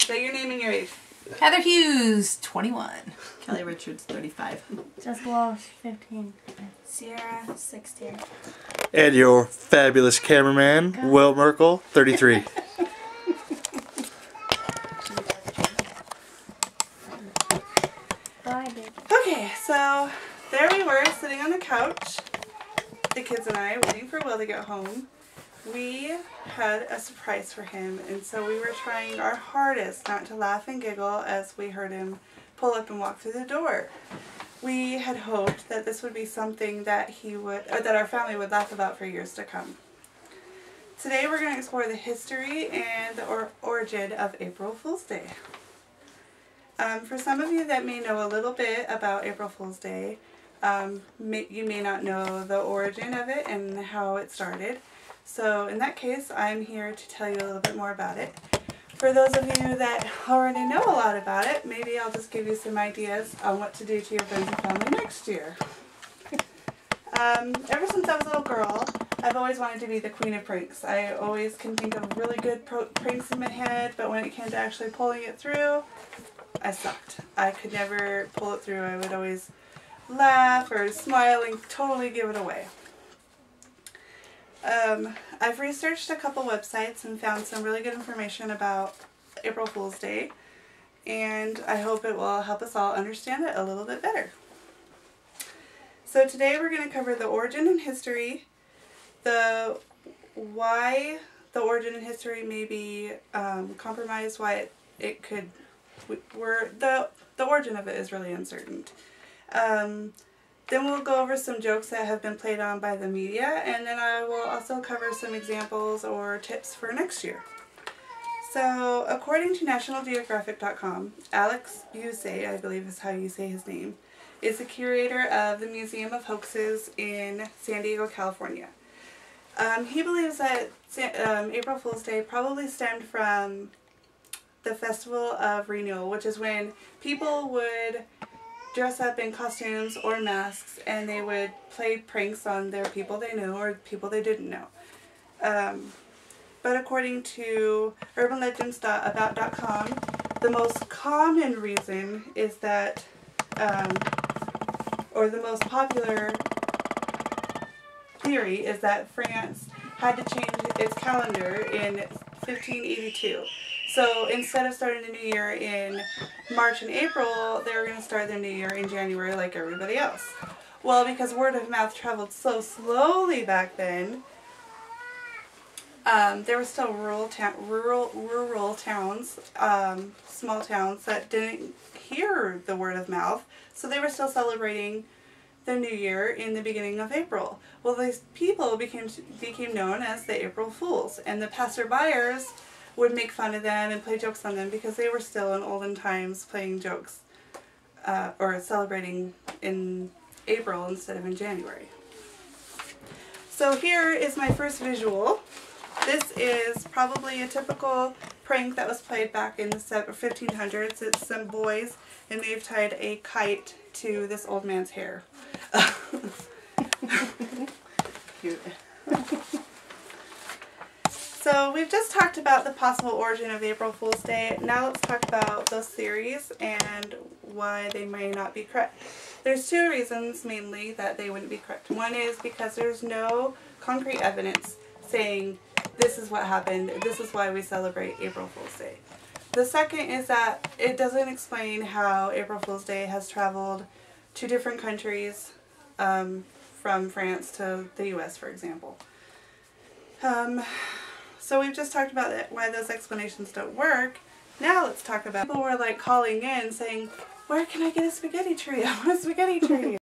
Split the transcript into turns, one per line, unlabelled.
Say your name and your age.
Heather Hughes, 21.
Kelly Richards, 35.
Jessica Walsh, 15.
Sierra, 16.
And your fabulous cameraman, Will Merkel, 33.
Bye, baby.
Okay, so there we were sitting on the couch, the kids and I, waiting for Will to get home. We had a surprise for him, and so we were trying our hardest not to laugh and giggle as we heard him pull up and walk through the door. We had hoped that this would be something that that our family would laugh about for years to come. Today we're going to explore the history and the origin of April Fool's Day. For some of you that may know a little bit about April Fool's Day, you may not know the origin of it and how it started. So in that case, I'm here to tell you a little bit more about it. For those of you that already know a lot about it, maybe I'll just give you some ideas on what to do to your friends and family next year. Ever since I was a little girl, I've always wanted to be the queen of pranks. I always can think of really good pranks in my head, but when it came to actually pulling it through, I sucked. I could never pull it through. I would always laugh or smile and totally give it away. I've researched a couple websites and found some really good information about April Fool's Day, and I hope it will help us all understand it a little bit better. So today we're going to cover the origin and history, why the origin and history may be compromised, why it could, the origin of it is really uncertain. Then we'll go over some jokes that have been played on by the media, and then I will also cover some examples or tips for next year. So, according to NationalGeographic.com, Alex Busey, I believe is how you say his name, is the curator of the Museum of Hoaxes in San Diego, California. He believes that April Fool's Day probably stemmed from the Festival of Renewal, which is when people would dress up in costumes or masks, and they would play pranks on their people they knew or people they didn't know. But according to urbanlegends.about.com, the most common reason is that, or the most popular theory is that France had to change its calendar in 1582. So instead of starting the new year in March and April, they were going to start the new year in January like everybody else. Well, because word of mouth traveled so slowly back then, there were still rural towns, small towns that didn't hear the word of mouth, so they were still celebrating the new year in the beginning of April. Well, these people became known as the April Fools, and the passerbyers would make fun of them and play jokes on them because they were still in olden times playing jokes or celebrating in April instead of in January. So here is my first visual. This is probably a typical prank that was played back in the 1500s. It's some boys, and they've tied a kite to this old man's hair. Cute. So we've just talked about the possible origin of April Fool's Day. Now let's talk about those theories and why they may not be correct. There's two reasons mainly that they wouldn't be correct. One is because there's no concrete evidence saying this is what happened, this is why we celebrate April Fool's Day. The second is that it doesn't explain how April Fool's Day has traveled to different countries, from France to the US, for example. So we've just talked about why those explanations don't work. Now let's talk about, people were like calling in saying, where can I get a spaghetti tree? I want a spaghetti tree.